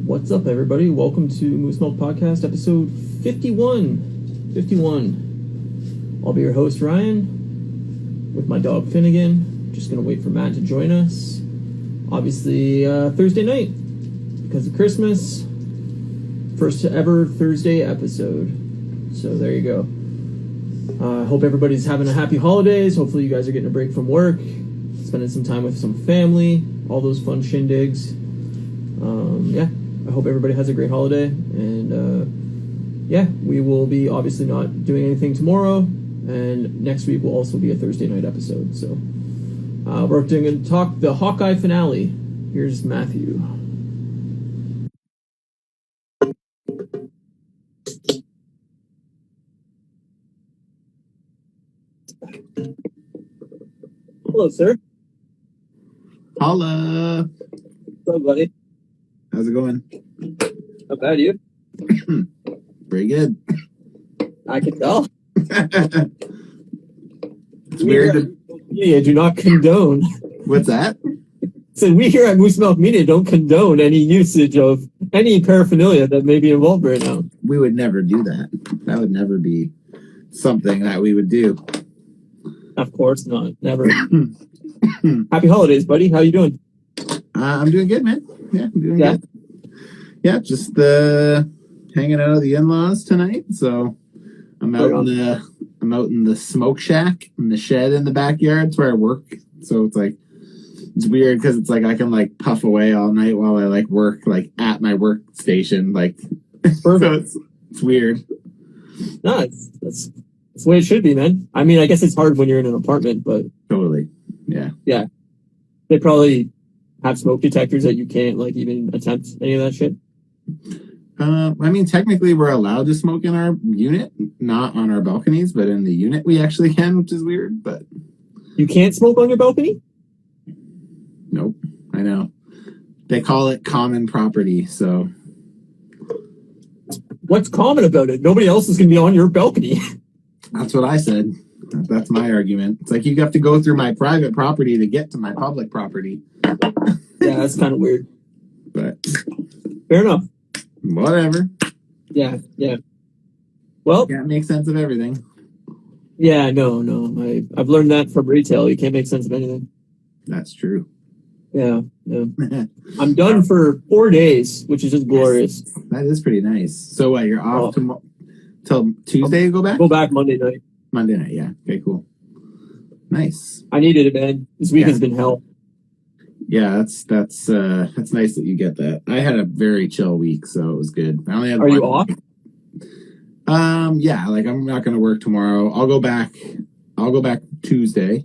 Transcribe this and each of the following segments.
What's up, everybody? Welcome to Moose Milk Podcast, episode 51. 51. I'll be your host, Ryan, with my dog, Finnegan. Just going to wait for Matt to join us. Obviously, Thursday night, because of Christmas. First ever Thursday episode. So there you go. I hope everybody's having a happy holidays. Hopefully you guys are getting a break from work, spending some time with some family, all those fun shindigs. I hope everybody has a great holiday. And we will be obviously not doing anything tomorrow. And next week will also be a Thursday night episode. So we're going to talk the Hawkeye Finale. Here's Matthew. Hello, sir. Holla. What's up, buddy? How's it going? Not bad, you? Pretty good. I can tell. It's weird. Media do not condone. What's that? So we here at Moose Milk Media don't condone any usage of any paraphernalia that may be involved right now. We would never do that. That would never be something that we would do. Of course not. Never. Happy holidays, buddy. How you doing? I'm doing good, man. Yeah, I'm doing good. Yeah, just hanging out with the in-laws tonight. So I'm out in the smoke shack in the shed in the backyard. It's where I work. So it's weird because it's like I can like puff away all night while I like work like at my workstation. Like Perfect. So it's weird. No, that's the way it should be, man. I mean, I guess it's hard when you're in an apartment, but Totally. Yeah. Yeah. They probably have smoke detectors that you can't like even attempt any of that shit. I mean, technically we're allowed to smoke in our unit, not on our balconies, but in the unit we actually can, which is weird, but... You can't smoke on your balcony? Nope, I know. They call it common property, so... What's common about it? Nobody else is going to be on your balcony. That's what I said. That's my argument. It's like you have to go through my private property to get to my public property. Yeah, that's kind of weird. But... Fair enough. Whatever. Yeah. Well, Can't make sense of everything. Yeah, no. I've learned that from retail. You can't make sense of anything. That's true. Yeah. I'm done for 4 days, which is just glorious. Yes, that is pretty nice. So what, you're off till Tuesday you go back? Go back Monday night. Monday night, yeah. Okay, cool. Nice. I needed it, man. This week has been hell. Yeah, that's nice that you get that. I had a very chill week, so it was good. I only had Are you off? Yeah, like I'm not gonna work tomorrow. I'll go back Tuesday.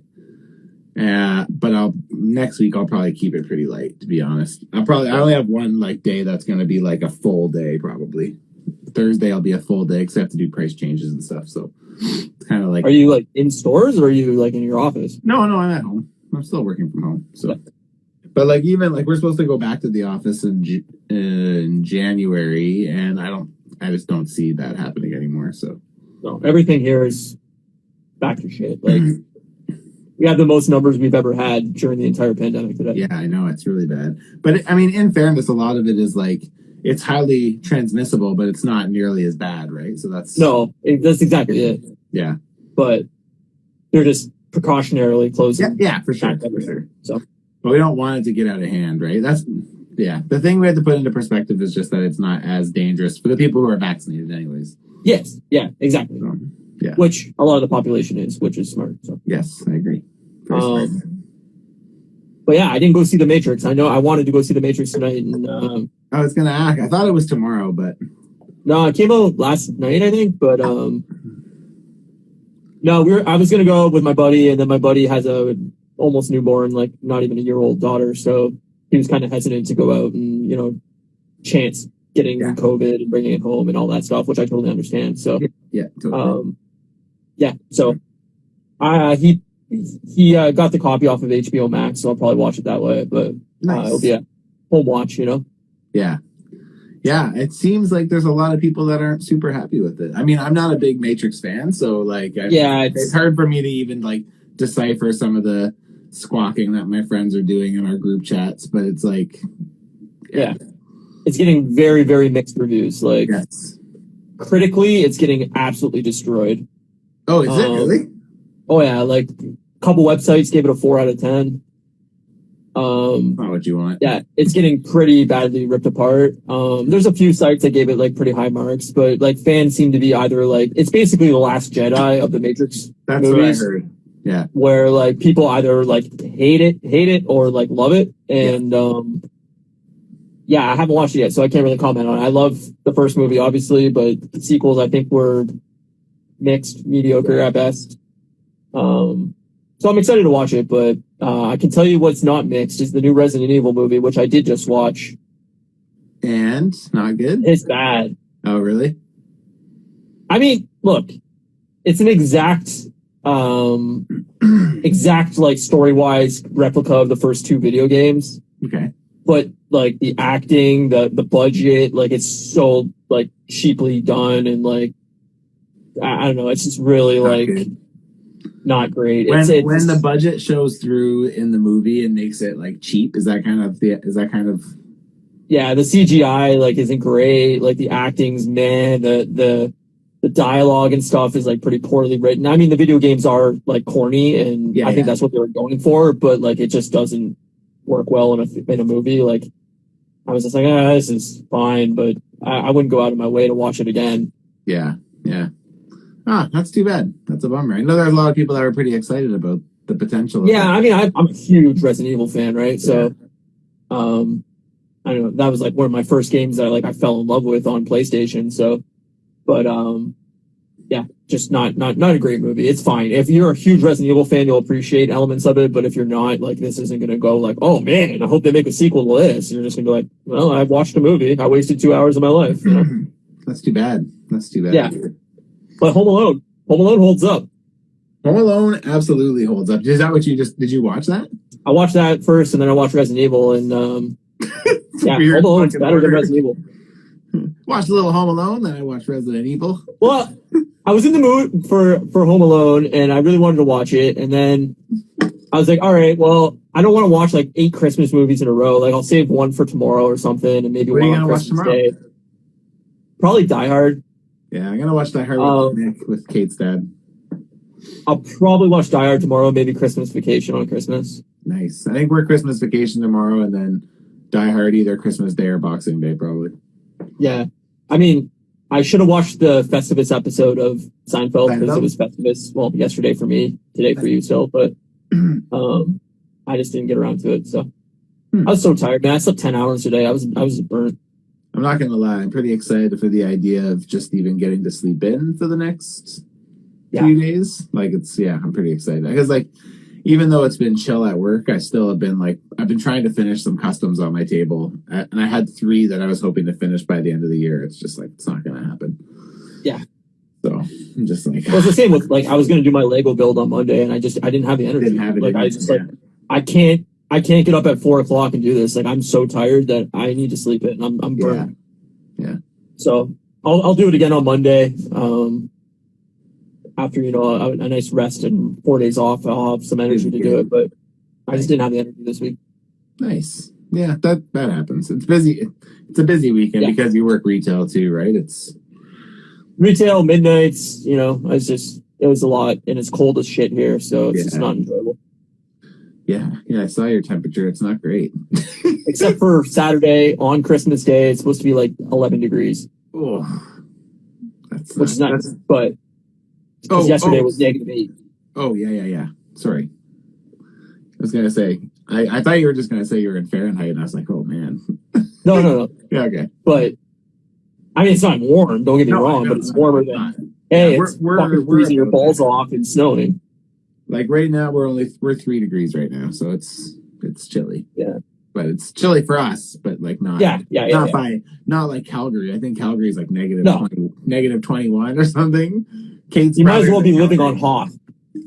But next week I'll probably keep it pretty light, to be honest. I only have one like day that's gonna be like a full day probably. Thursday I'll be a full day because I have to do price changes and stuff. So it's kind of like. Are you like in stores or are you like in your office? No, I'm at home. I'm still working from home. So. But like even like we're supposed to go back to the office in January, and I just don't see that happening anymore. So no, everything here is back to shit. Like we have the most numbers we've ever had during the entire pandemic today. Yeah, I know it's really bad. But I mean, in fairness, a lot of it is like it's highly transmissible, but it's not nearly as bad, right? So that's exactly it. Yeah, but they're just precautionarily closing. Yeah, for sure. So. But we don't want it to get out of hand, right? The thing we have to put into perspective is just that it's not as dangerous for the people who are vaccinated anyways. Yes, yeah, exactly. So, yeah. Which a lot of the population is, which is smart. So. Yes, I agree. Very smart. But yeah, I didn't go see The Matrix. I know I wanted to go see The Matrix tonight. And, I was going to ask. I thought it was tomorrow, but... No, it came out last night, I think. But no, I was going to go with my buddy, and then my buddy has a almost newborn, like not even a year-old daughter, so he was kind of hesitant to go out and chance getting COVID and bringing it home and all that stuff, which I totally understand. So totally. So he got the copy off of HBO Max, so I'll probably watch it that way. But nice. It'll be a home watch, Yeah. It seems like there's a lot of people that aren't super happy with it. I mean, I'm not a big Matrix fan, so like, it's hard for me to even like decipher some of the squawking that my friends are doing in our group chats, but it's like, yeah. it's getting very, very mixed reviews. Like, Yes. critically, it's getting absolutely destroyed. Oh, is it really? Oh yeah, like a couple websites gave it a 4 out of 10. Not what you want. Yeah, it's getting pretty badly ripped apart. There's a few sites that gave it like pretty high marks, but like fans seem to be either like it's basically the Last Jedi of the Matrix That's movies. what I heard. Yeah. Where like people either like hate it or like love it. And yeah, I haven't watched it yet, so I can't really comment on it. I love the first movie, obviously, but the sequels I think were mixed, mediocre at best. So I'm excited to watch it, but I can tell you what's not mixed is the new Resident Evil movie, which I did just watch. And not good? It's bad. Oh, really? I mean, look, it's an exact like story-wise replica of the first 2 video games. Okay. But like the acting, the budget, like it's so like cheaply done, and like I don't know, it's just really not great. When the budget shows through in the movie and makes it like cheap, is that kind of yeah, the CGI like isn't great, like the acting's the dialogue and stuff is like pretty poorly written. I mean, the video games are like corny, and I think that's what they were going for, but like it just doesn't work well in a movie. Like I was just like, this is fine, but I wouldn't go out of my way to watch it again. Yeah. Ah, that's too bad. That's a bummer. I know there's a lot of people that were pretty excited about the potential. Yeah, I mean, I'm a huge Resident Evil fan, right? So, I don't know. That was like one of my first games that I fell in love with on PlayStation. So, but yeah, just not a great movie. It's fine. If you're a huge Resident Evil fan, you'll appreciate elements of it. But if you're not, like, this isn't going to go like, oh man, I hope they make a sequel to this. You're just going to be like, well, I watched a movie. I wasted 2 hours of my life. You know? That's too bad. Yeah. But Home Alone holds up. Home Alone absolutely holds up. Is that what did you watch that? I watched that first, and then I watched Resident Evil, and yeah, Home Alone's better than Resident Evil. Watched a little Home Alone, then I watched Resident Evil. Well, I was in the mood for Home Alone, and I really wanted to watch it, and then I was like, all right, well, I don't want to watch like 8 Christmas movies in a row. Like, I'll save one for tomorrow or something, and maybe one on Christmas Day. Probably Die Hard. Yeah, I'm gonna watch Die Hard with Kate's dad. I'll probably watch Die Hard tomorrow, maybe Christmas Vacation on Christmas. Nice. I think we're Christmas Vacation tomorrow, and then Die Hard either Christmas Day or Boxing Day, probably. Yeah. I mean, I should have watched the Festivus episode of Seinfeld because it was Festivus, well, yesterday for me, today for you still, but I just didn't get around to it, so. I was so tired, man. I slept 10 hours today. I was burnt. I'm not going to lie. I'm pretty excited for the idea of just even getting to sleep in for the next few days. Like, I'm pretty excited. Because, like, even though it's been chill at work, I still have been, like, I've been trying to finish some customs on my table. And I had 3 that I was hoping to finish by the end of the year. It's just, like, it's not going to happen. Yeah. So, I'm just like... Well, it's the same with, like, I was going to do my Lego build on Monday, and I didn't have the energy. Didn't have it. Like, I can't get up at 4 o'clock and do this. Like, I'm so tired that I need to sleep it, and I'm burnt. Yeah. So I'll do it again on Monday. After a nice rest and 4 days off, I'll have some energy to do it. But I just didn't have the energy this week. Nice. Yeah, that happens. It's busy. It's a busy weekend because you work retail too, right? It's retail midnights. It was a lot, and it's cold as shit here, so it's just not enjoyable. Yeah, I saw your temperature. It's not great. Except for Saturday on Christmas Day, it's supposed to be like 11 degrees. Oh, which is nice, but yesterday was -8. Oh, yeah. Sorry. I was going to say, I thought you were just going to say you were in Fahrenheit, and I was like, oh, man. No. Yeah, okay. But, I mean, it's not warm, don't get me wrong, but it's warmer than, it's fucking freezing your balls off and snowing. Like right now, we're 3 degrees right now, so it's chilly. Yeah, but it's chilly for us. But like not not like Calgary. I think Calgary is like negative 21 or something. You might as well be living on Hoth.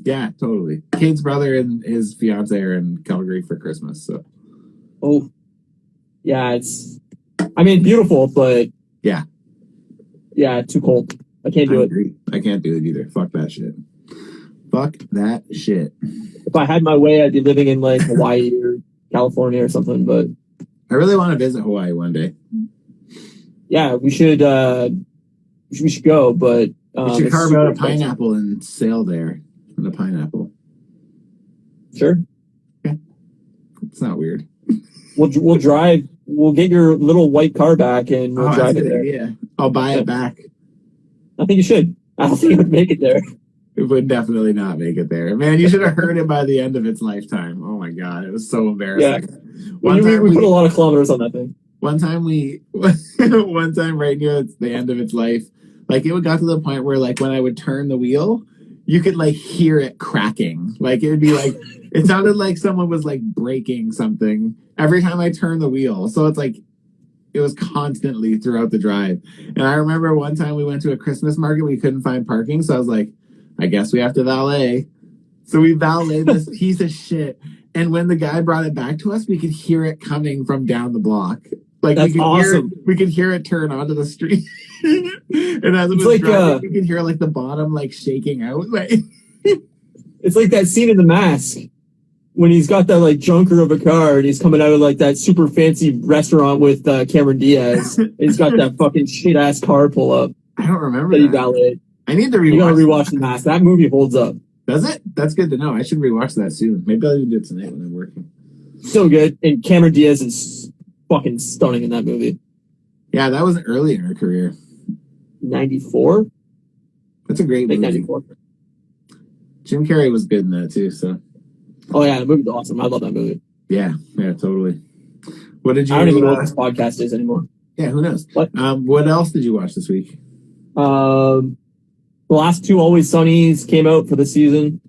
Yeah, totally. Kate's brother and his fiance are in Calgary for Christmas. So, it's. I mean, beautiful, but yeah, too cold. I can't do it. I can't do it either. Fuck that shit. Fuck that shit. If I had my way, I'd be living in like Hawaii or California or something, but I really want to visit Hawaii one day. Yeah, we should go, but We should it's carve super out a expensive. pineapple and sail there in a pineapple. Sure. It's not weird. We'll drive. We'll get your little white car back, and we'll Oh, that's drive a it good there. idea. I'll buy Yeah. it back. I think you should. I don't think it would make it there. It would definitely not make it there. Man, you should have heard it by the end of its lifetime. Oh my god, it was so embarrassing. We put a lot of kilometers on that thing. One time right near the end of its life, like it got to the point where like when I would turn the wheel, you could like hear it cracking. Like it would be like it sounded like someone was like breaking something every time I turned the wheel. So it's like it was constantly throughout the drive. And I remember one time we went to a Christmas market, we couldn't find parking, so I was like, I guess we have to valet. So we valeted this piece of shit. And when the guy brought it back to us, we could hear it coming from down the block. Like That's awesome. We could hear it turn onto the street. And as it It's was like, driving, we could hear like the bottom like shaking out. Like It's like that scene in The Mask when he's got that like junker of a car and he's coming out of like that super fancy restaurant with Cameron Diaz. He's got that fucking shit ass car pull up I don't remember that he that. valeted. I need to You gotta rewatch. rewatch The Mask. That movie holds up. Does it? That's good to know. I should rewatch that soon. Maybe I'll even do it tonight when I'm working. So good. And Cameron Diaz is fucking stunning in that movie. Yeah, that was early in her career. 94? That's a great I think movie. 94. Jim Carrey was good in that too. So Oh yeah, the movie's awesome. I love that movie. yeah, totally. What did you? I don't even know what this podcast is anymore. Yeah, who knows? What? What else did you watch this week? The last two Always Sunnies came out for the season.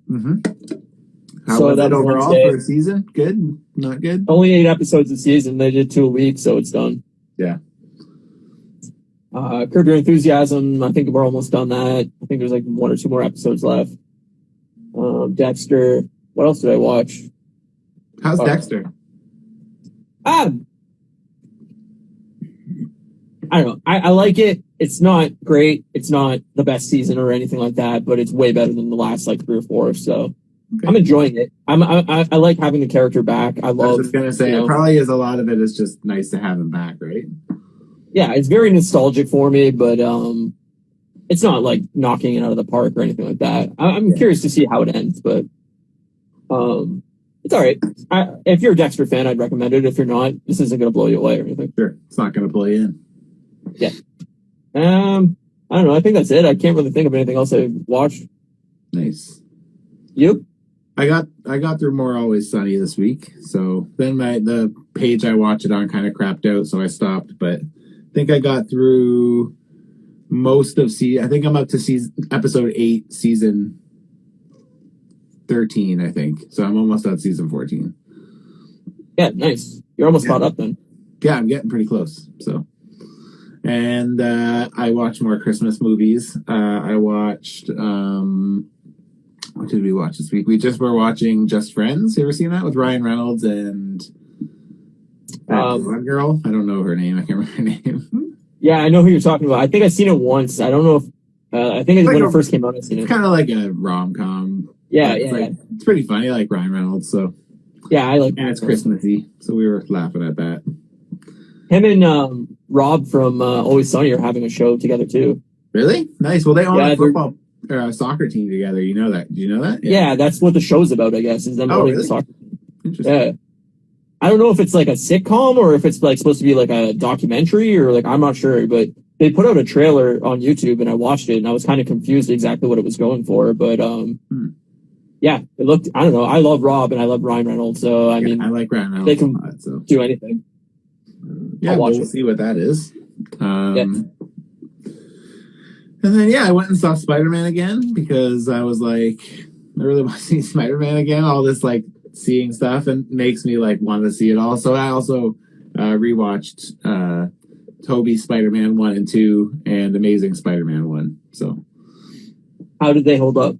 How So was that it was overall Wednesday. for a season? Good? Not good? Only 8 episodes a season. They did 2 a week, so it's done. Yeah. Curb Your Enthusiasm, I think we're almost done that. I think there's like 1 or 2 more episodes left. Dexter. What else did I watch? How's Dexter? I don't know. I like it. It's not great. It's not the best season or anything like that, but it's way better than the last like 3 or 4. So Okay. I'm enjoying it. I like having the character back. I I love. was just gonna say, it probably is a lot of it is just nice to have him back, right? Yeah, it's very nostalgic for me, but it's not like knocking it out of the park or anything like that. I'm curious to see how it ends, but it's all right. If you're a Dexter fan, I'd recommend it. If you're not, this isn't going to blow you away or anything. Sure, it's not gonna pull you in. Yeah. I don't know. I think that's it. I can't really think of anything else I watched. Nice. You? I got through more Always Sunny this week. So then the page I watch it on kind of crapped out, so I stopped. But I think I got through most of I think I'm up to episode 8, season 13. I think so. I'm almost at season 14. Yeah, nice. You're almost caught up then. Yeah, I'm getting pretty close. So, and I watched more Christmas movies. I watched. What did we watch this week? We just were watching Just Friends. You ever seen that with Ryan Reynolds and one girl? I don't know her name. I can't remember her name. Yeah, I know who you're talking about. I think I've seen it once. I don't know if I think when it first came out, I've seen it. It's kind of like a rom-com. Yeah, It's pretty funny. I like Ryan Reynolds, so yeah, I like. and it's Christmassy, so we were laughing at that. Him and Rob from Always Sunny are having a show together too. Really nice. Well, they own Yeah, a football soccer team together. You know that? Do you know that? Yeah, that's what the show's about. I guess is them owning the soccer. Interesting. Yeah. I don't know if it's like a sitcom or if it's like supposed to be like a documentary or like I'm not sure, but they put out a trailer on YouTube and I watched it and I was kind of confused exactly what it was going for, but yeah, it looked. I don't know. I love Rob and I love Ryan Reynolds, so I mean, I like Ryan Reynolds. They can a lot, so. do anything. Yeah, I'll watch we'll it. see what that is. And then I went and saw Spider-Man again because I was like, I really want to see Spider-Man again. All this like seeing stuff and makes me like want to see it all. So I also rewatched Tobey's Spider-Man 1 and 2 and Amazing Spider-Man 1. So How did they hold up?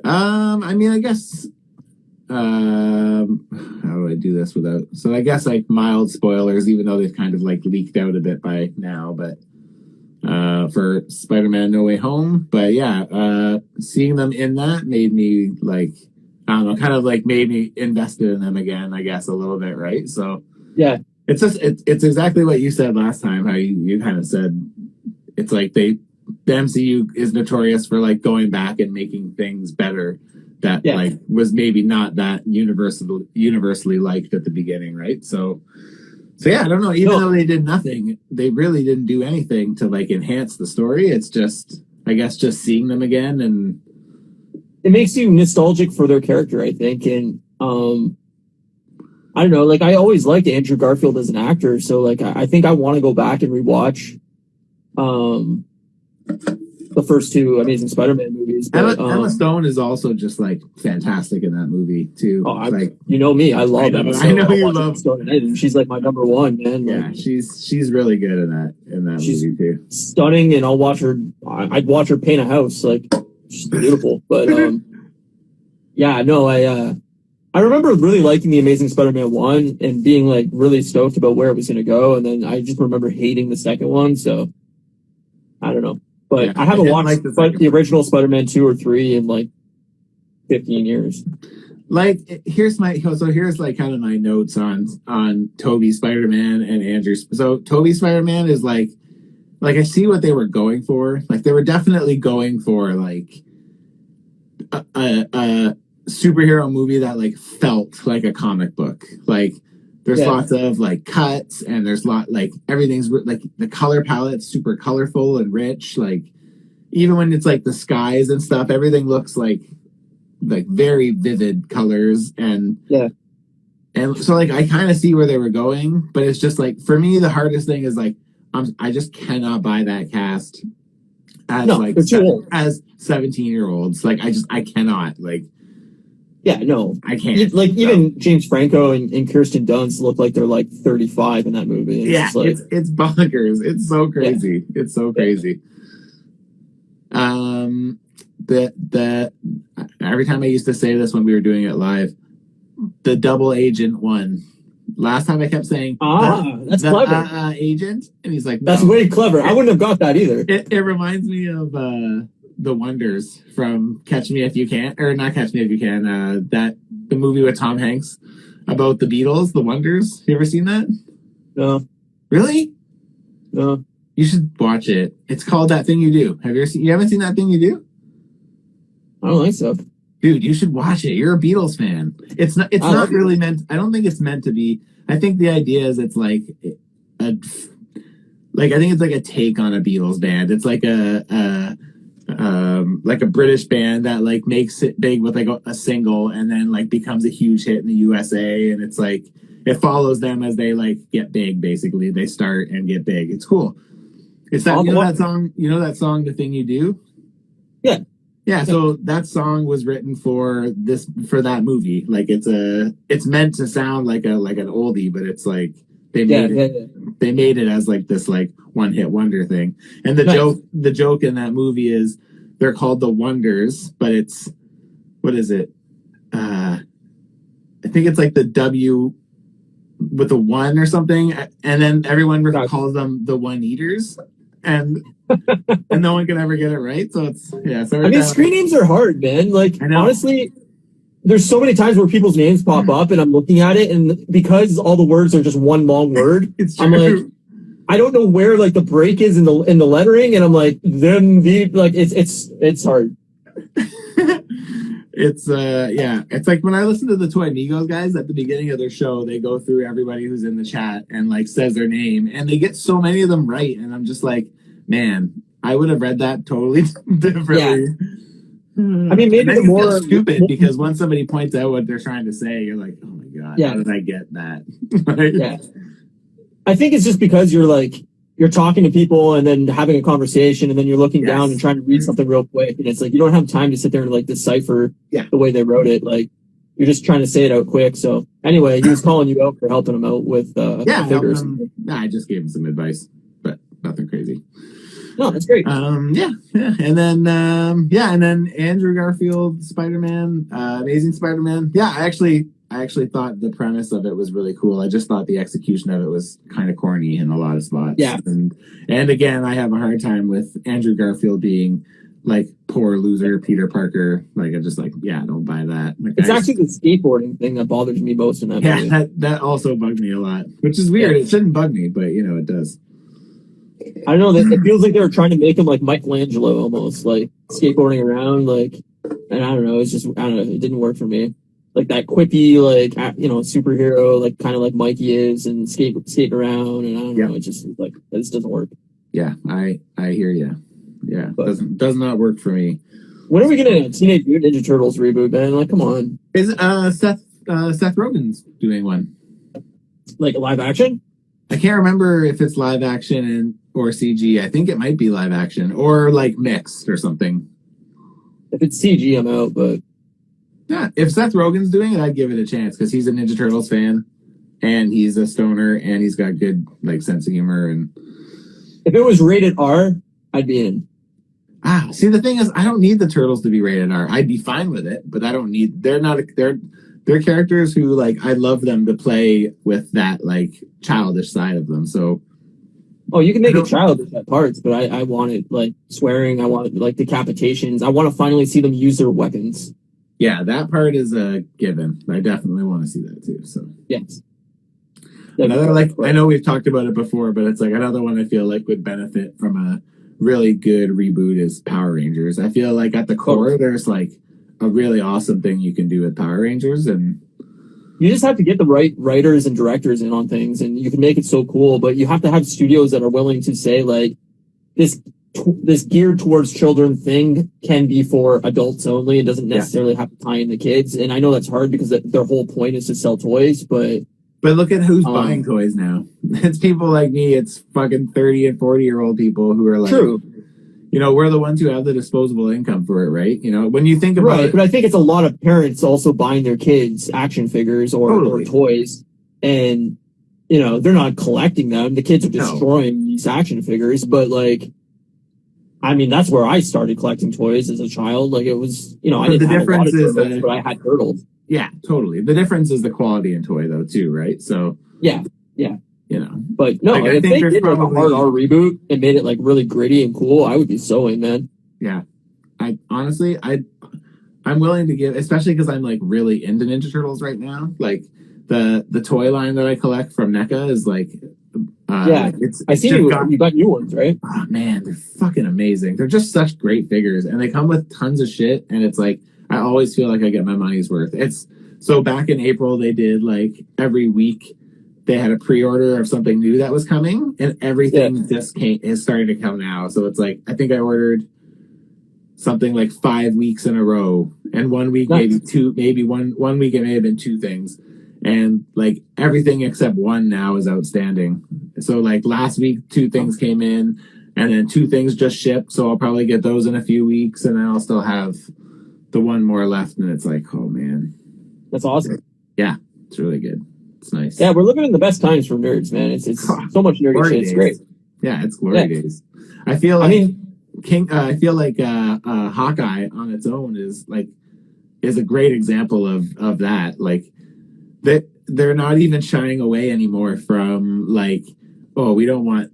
I mean, I guess how do I do this without? So I guess like mild spoilers, even though they've kind of like leaked out a bit by now, but for Spider-Man No Way Home. But yeah, seeing them in that made me like, I don't know, kind of like made me invested in them again, I guess a little bit, right? So Yeah, It's just it's exactly what you said last time. How you kind of said it's like the MCU is notorious for like going back and making things better that like was maybe not that universally liked at the beginning, right? So yeah, I don't know. Even though they did nothing, they really didn't do anything to like enhance the story. It's just, I guess, just seeing them again, and it makes you nostalgic for their character, I think. And I don't know, like I always liked Andrew Garfield as an actor, so like I think I want to go back and rewatch the first two Amazing Spider-Man movies. But, Emma Stone is also just like fantastic in that movie too. Like, you know me, I love Emma Stone. I know you love Stone, and she's like my number one, man. Like, yeah, she's really good in that movie too. Stunning, and I'll watch her. I'd watch her paint a house. Like, she's beautiful. But yeah, no, I remember really liking the Amazing Spider-Man 1 and being like really stoked about where it was going to go, and then I just remember hating the second one. So I don't know. But yeah, I haven't watched the original Spider-Man 2 or 3 in like 15 years. Like, here's like kind of my notes on Tobey Spider-Man and Andrew's. So Tobey Spider-Man is like I see what they were going for. Like, they were definitely going for like a superhero movie that like felt like a comic book. Like, there's lots of like cuts, and there's like everything's like the color palette's super colorful and rich. Like, even when it's like the skies and stuff, everything looks like very vivid colors, and so like I kind of see where they were going, but it's just like, for me, the hardest thing is like I just cannot buy that cast as as 17-year-olds. Like, I cannot, like. Yeah, no, I can't. Like, even James Franco and Kirsten Dunst look like they're like 35 in that movie. It's it's bonkers. It's so crazy. Yeah. It's so crazy. The every time I used to say this when we were doing it live, the double agent one. Last time I kept saying, that's clever. Agent, and he's like, no. That's way clever. I wouldn't have got that either. It reminds me of The Wonders from Catch Me If You Can, or not Catch Me If You Can, the movie with Tom Hanks about the Beatles, The Wonders. You ever seen that? No. Really? No. You should watch it. It's called That Thing You Do. You haven't seen That Thing You Do? I don't think so. Dude, you should watch it. You're a Beatles fan. It's not really meant, I don't think it's meant to be. I think the idea is it's like I think it's like a take on a Beatles band. It's like a British band that like makes it big with like a single, and then like becomes a huge hit in the USA, and it's like it follows them as they like get big. Basically, they start and get big. It's cool. It's that that song The Thing You Do. Yeah. So that song was written for that movie. Like, it's meant to sound like an oldie, but it's like they made it as like this like one hit wonder thing. And the joke in that movie is they're called the Wonders, but it's, what is it? I think it's like the W with a 1 or something, and then everyone calls them the One Eaters, and no one can ever get it right. So it's screen names are hard, man. Like, honestly, there's so many times where people's names pop up and I'm looking at it, and because all the words are just one long word, I'm like, I don't know where like the break is in the lettering, and I'm like, it's hard. It's like when I listen to the Toy Migos guys at the beginning of their show, they go through everybody who's in the chat and like says their name, and they get so many of them right, and I'm just like, man, I would have read that totally differently. I mean, maybe the more stupid, because once somebody points out what they're trying to say, you're like, oh my god, how did I get that? Right? Yeah, I think it's just because you're talking to people and then having a conversation, and then you're looking down and trying to read something real quick, and it's like you don't have time to sit there and like decipher the way they wrote it. Like, you're just trying to say it out quick. So anyway, he was calling you out for helping him out with figures. I just gave him some advice, but nothing crazy. No, that's great. And then Andrew Garfield Spider-Man, Amazing Spider-Man. Yeah, I actually thought the premise of it was really cool. I just thought the execution of it was kind of corny in a lot of spots. Yeah. And again, I have a hard time with Andrew Garfield being like poor loser Peter Parker. Like I just like, yeah, don't buy that. Like, It's actually the skateboarding thing that bothers me most in that movie. Yeah, that also bugged me a lot, which is weird. Yeah. It shouldn't bug me, but it does. I don't know. It feels like they were trying to make him like Michelangelo almost, like skateboarding around, like, and I don't know. It's just, I don't know. It didn't work for me. Like that quippy, like, superhero, like kind of like Mikey is, and skating around, and I don't know. It just like this doesn't work. Yeah, I hear you. Yeah, But does not work for me. when are we getting a Teenage Mutant Ninja Turtles reboot, man? Like, come on. Is Seth Rogen's doing one? Like a live action? I can't remember if it's live action or CG. I think it might be live action or like mixed or something. If it's CG, I'm out. But yeah, if Seth Rogen's doing it, I'd give it a chance because he's a Ninja Turtles fan and he's a stoner and he's got good like sense of humor. And if it was rated R, I'd be in. See, the thing is, I don't need the Turtles to be rated R. I'd be fine with it, but I don't need. They're characters who like I love them to play with that like childish side of them. So, you can make it childish at parts, but I want it like swearing. I want it like decapitations. I want to finally see them use their weapons. Yeah, that part is a given. I definitely want to see that too. So yes. Another like I know we've talked about it before, but it's like another one I feel like would benefit from a really good reboot is Power Rangers. I feel like at the core there's like a really awesome thing you can do with Power Rangers, and you just have to get the right writers and directors in on things, and you can make it so cool. But you have to have studios that are willing to say like this geared towards children thing can be for adults only. It doesn't necessarily have to tie in the kids. And I know that's hard because their whole point is to sell toys, but look at who's buying toys now. It's people like me. It's fucking 30 and 40-year-old people who are like, true. We're the ones who have the disposable income for it, right? When you think about it. But I think it's a lot of parents also buying their kids action figures or toys. And, they're not collecting them. The kids are destroying these action figures. But, like, I mean, that's where I started collecting toys as a child. Like, it was, I didn't have a lot of turtles, but I had turtles. Yeah, totally. The difference is the quality in toy, though, too, right? So yeah. But no, like, if they did like a hard R reboot and made it like really gritty and cool, I would be so in, man. Yeah, I'm willing to give, especially because I'm like really into Ninja Turtles right now. Like the toy line that I collect from NECA is like, I see you got new ones, right? Oh man, they're fucking amazing. They're just such great figures, and they come with tons of shit. And it's like I always feel like I get my money's worth. So back in April they did like every week. They had a pre-order of something new that was coming, and everything just is starting to come now. So it's like I think I ordered something like 5 weeks in a row, and 1 week maybe two, maybe one week it may have been two things, and like everything except one now is outstanding. So like last week 2 things came in, and then 2 things just shipped. So I'll probably get those in a few weeks, and then I'll still have the one more left. And it's like, oh man, that's awesome. Yeah, it's really good. It's nice. Yeah, we're living in the best times for nerds, man. It's so much nerdy shit. It's great. Yeah, it's glory days. I feel like Hawkeye on its own is a great example of that. Like they're not even shying away anymore from like, oh, we don't want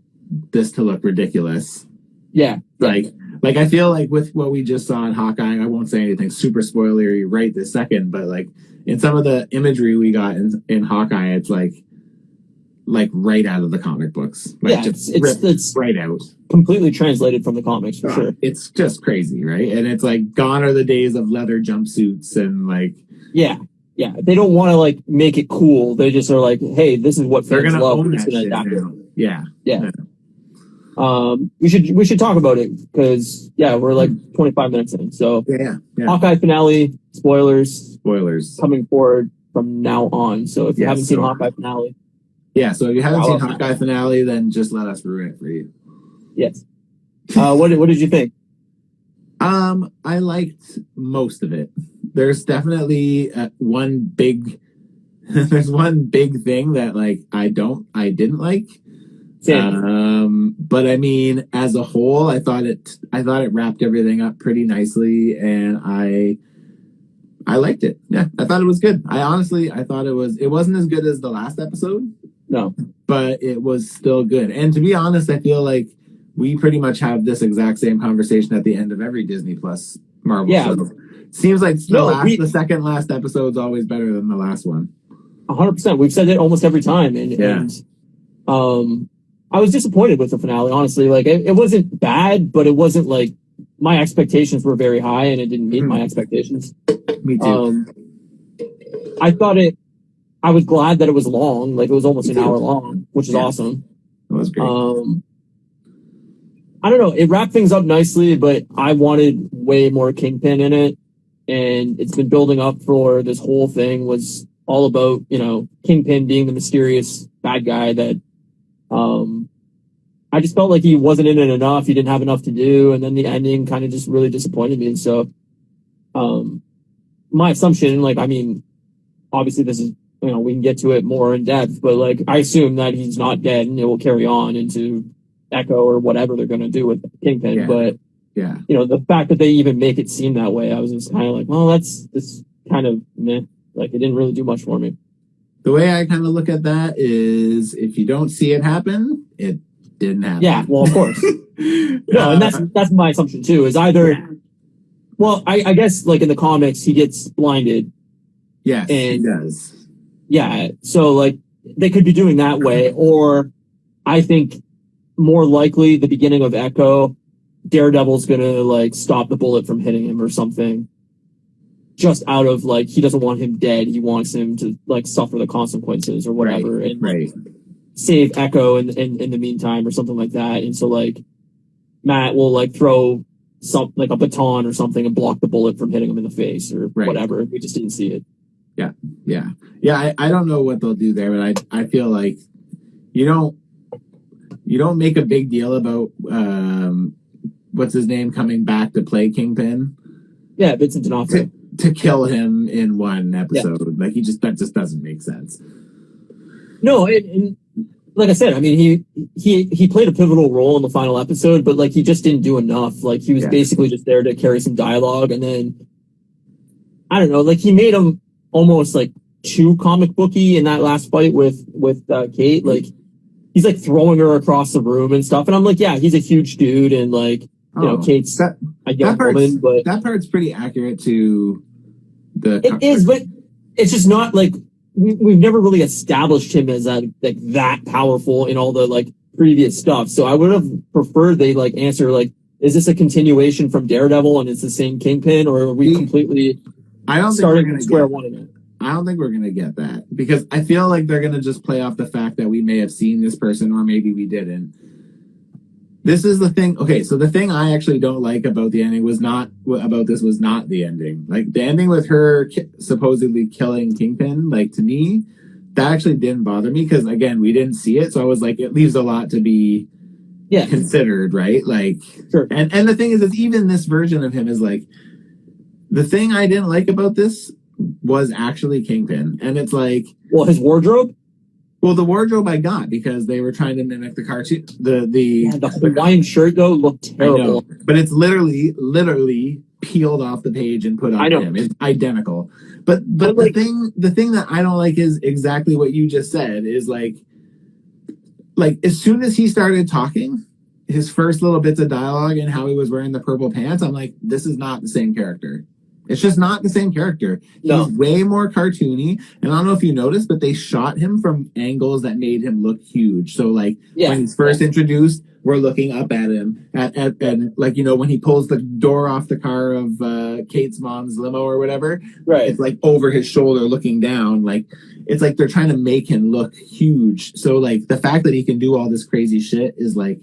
this to look ridiculous. Yeah. Like I feel like with what we just saw in Hawkeye, I won't say anything super spoilery right this second, but like in some of the imagery we got in Hawkeye, it's like right out of the comic books. Like it's right out. Completely translated from the comics for sure. It's just crazy, right? And it's like gone are the days of leather jumpsuits and like yeah. They don't want to like make it cool. They just are like, hey, this is what fans love. We're just gonna adapt it. Yeah. We should talk about it because we're like 25 minutes in. So yeah. Hawkeye finale spoilers coming forward from now on. So if you haven't seen Hawkeye finale, so if you haven't seen Hawkeye finale, then just let us ruin it for you. Yes. What did you think? I liked most of it. There's definitely one big thing that like I didn't like. But I mean, as a whole, I thought it wrapped everything up pretty nicely, and I liked it. Yeah, I thought it was good. I thought it wasn't as good as the last episode. No, but it was still good. And to be honest, I feel like we pretty much have this exact same conversation at the end of every Disney Plus Marvel Yeah. show. Seems like No, the second last episode's always better than the last one. 100%. We've said it almost every time, and I was disappointed with the finale. Honestly, like it wasn't bad, but it wasn't like my expectations were very high, and it didn't meet my expectations. Me too. I thought it. I was glad that it was long. Like it was almost an hour long, which is awesome. It was great. I don't know. It wrapped things up nicely, but I wanted way more Kingpin in it, and it's been building up for this whole thing was all about, Kingpin being the mysterious bad guy that, I just felt like he wasn't in it enough. He didn't have enough to do. And then the ending kind of just really disappointed me. And so, my assumption, obviously this is, we can get to it more in depth, but like, I assume that he's not dead and it will carry on into Echo or whatever they're going to do with Kingpin. Yeah. But, the fact that they even make it seem that way, I was just kind of like, well, that's kind of meh. Like, it didn't really do much for me. The way I kind of look at that is if you don't see it happen, it didn't happen. Yeah, well, of course. No, and that's my assumption, too, is either... Well, I guess, like, in the comics, he gets blinded. Yes, he does. Yeah, so, like, they could be doing that way, or I think more likely the beginning of Echo, Daredevil's gonna, like, stop the bullet from hitting him or something. Just out of, like, he doesn't want him dead. He wants him to, like, suffer the consequences or whatever. Right. Save Echo in the meantime or something like that. And so, like, Matt will, like, throw like a baton or something and block the bullet from hitting him in the face or whatever. We just didn't see it. Yeah. I don't know what they'll do there, but I feel like you don't make a big deal about what's his name coming back to play Kingpin. Yeah, Vincent D'Onofrio. To kill him in one episode. Yeah. Like that just doesn't make sense. No, and like I said, I mean he played a pivotal role in the final episode, but like he just didn't do enough. Like he was basically just there to carry some dialogue, and then I don't know, like he made him almost like too comic booky in that last fight with Kate. Like he's like throwing her across the room and stuff, and I'm like, yeah, he's a huge dude, and like Kate's a young woman, but that part's pretty accurate to the. It is, but it's just not like we've never really established him as that powerful in all the like previous stuff. So I would have preferred they like answer like, is this a continuation from Daredevil and it's the same Kingpin, or are we completely? I don't starting from square one in it. I don't think we're gonna get that because I feel like they're gonna just play off the fact that we may have seen this person or maybe we didn't. This is the thing. Okay, so the thing I actually don't like about the ending was not the ending. Like the ending with her supposedly killing Kingpin, like to me, that actually didn't bother me because again, we didn't see it. So I was like, it leaves a lot to be considered, right? Like, sure. And the thing is even this version of him is like, the thing I didn't like about this was actually Kingpin. And it's like, well, his wardrobe? Well, the wardrobe I got because they were trying to mimic the cartoon. The Hawaiian shirt though looked terrible. But it's literally peeled off the page and put on him. It's identical. But like, the thing that I don't like is exactly what you just said. Is like as soon as he started talking, his first little bits of dialogue and how he was wearing the purple pants, I'm like, this is not the same character. It's just not the same character. He's way more cartoony. And I don't know if you noticed, but they shot him from angles that made him look huge. So, like, when he's first introduced, we're looking up at him. And, like, when he pulls the door off the car of Kate's mom's limo or whatever, it's, like, over his shoulder looking down. Like, it's like they're trying to make him look huge. So, like, the fact that he can do all this crazy shit is, like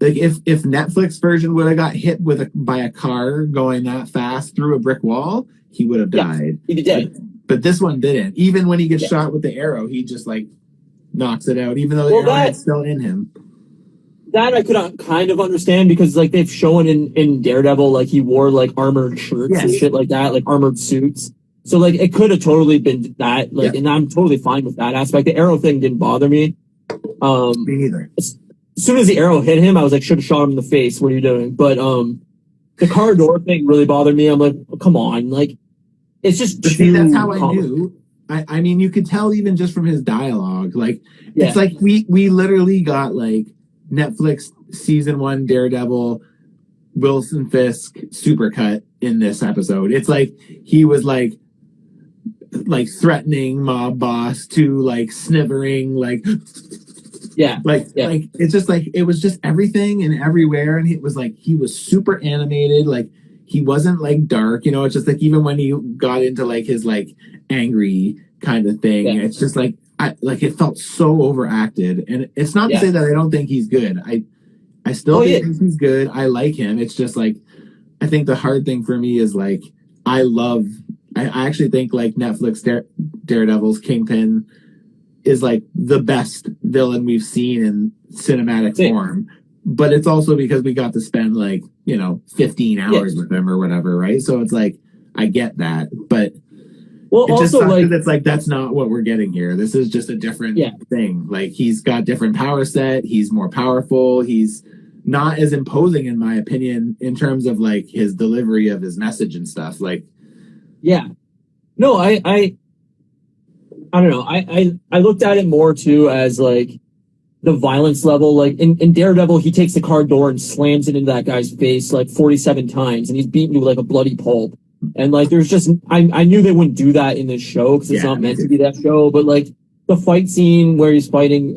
if Netflix version would have got hit by a car going that fast through a brick wall, he would have died. He'd be dead. But this one didn't. Even when he gets shot with the arrow, he just like knocks it out, even though the arrowhead's still in him. That I could kind of understand because like they've shown in Daredevil, like he wore like armored shirts and shit like that, like armored suits. So like it could have totally been that. Like, and I'm totally fine with that aspect. The arrow thing didn't bother me. Me neither. As soon as the arrow hit him, I was like, should have shot him in the face. What are you doing? But the car door thing really bothered me. I'm like, oh, come on, like it's just see, that's how I knew. I mean, you could tell even just from his dialogue. Like it's like we literally got like Netflix season 1 Daredevil Wilson Fisk supercut in this episode. It's like he was like threatening mob boss to like snivering like like it's just like it was just everything and everywhere, and it was like he was super animated, like he wasn't like dark, it's just like even when he got into like his like angry kind of thing, it's just like it felt so overacted. And it's not to say that I don't think he's good. I still think he's good. I like him. It's just like I think the hard thing for me is like I actually think like Netflix Daredevil's Kingpin is like the best villain we've seen in cinematic form. But it's also because we got to spend like, 15 hours with him or whatever, right? So it's like I get that, but it just sucks like it's like that's not what we're getting here. This is just a different thing. Like he's got different power set, he's more powerful, he's not as imposing in my opinion in terms of like his delivery of his message and stuff. Like no, I don't know. I looked at it more too as like the violence level. Like in Daredevil, he takes the car door and slams it into that guy's face like 47 times, and he's beaten to like a bloody pulp. And like there's just I knew they wouldn't do that in this show because it's not meant to be that show. But like the fight scene where he's fighting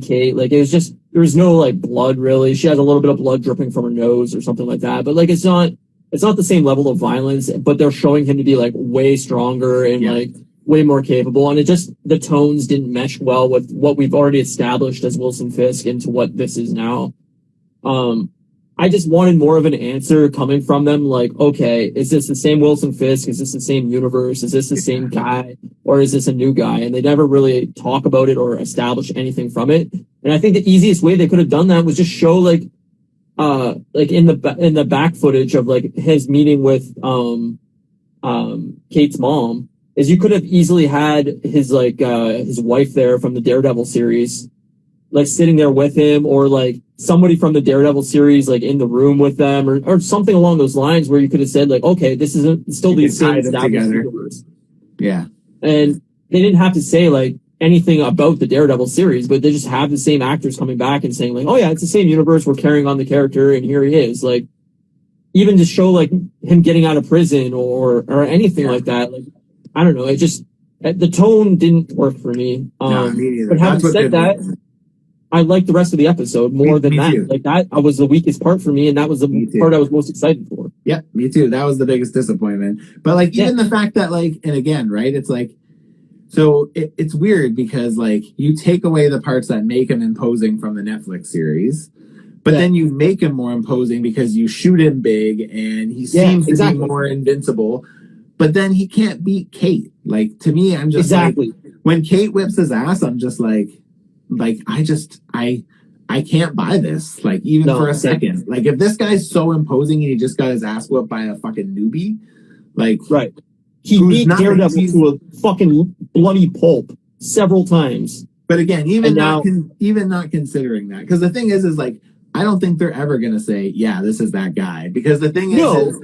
Kate, like it was just there was no like blood really. She has a little bit of blood dripping from her nose or something like that. But like it's not the same level of violence. But they're showing him to be like way stronger and like way more capable, and it just the tones didn't mesh well with what we've already established as Wilson Fisk into what this is now. I just wanted more of an answer coming from them, like, okay, is this the same Wilson Fisk? Is this the same universe? Is this the same guy? Or is this a new guy? And they never really talk about it or establish anything from it. And I think the easiest way they could have done that was just show like in the back footage of like his meeting with Kate's mom, is you could have easily had his like his wife there from the Daredevil series like sitting there with him, or like somebody from the Daredevil series like in the room with them, or something along those lines where you could have said like, okay, this isn't still the same established universe. Yeah. And they didn't have to say like anything about the Daredevil series, but they just have the same actors coming back and saying like, oh yeah, it's the same universe, we're carrying on the character, and here he is. Like even to show like him getting out of prison or anything like that. Like I don't know, it just the tone didn't work for me. No, me neither. But having said that, I liked the rest of the episode more than that. Too. Like that was the weakest part for me, and that was the part I was most excited for. Yeah, me too. That was the biggest disappointment. But like even the fact that like, and again, right, it's like, so it's weird because like you take away the parts that make him imposing from the Netflix series, but then you make him more imposing because you shoot him big and he seems to be more invincible. But then he can't beat Kate. Like to me, I'm just like, when Kate whips his ass, I'm just like I can't buy this. Like even for a second. Like if this guy's so imposing and he just got his ass whipped by a fucking newbie, like he beat Daredevil to a fucking bloody pulp several times. But again, even not considering that, because the thing is like I don't think they're ever gonna say, yeah, this is that guy, because the thing is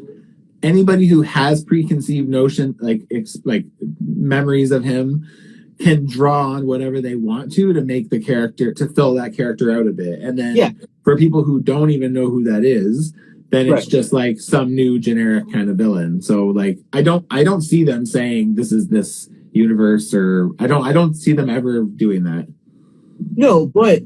anybody who has preconceived notion, like memories of him, can draw on whatever they want to make the character, to fill that character out a bit. And then for people who don't even know who that is, then it's just like some new generic kind of villain. So like I don't see them saying this is this universe, or I don't see them ever doing that. No, but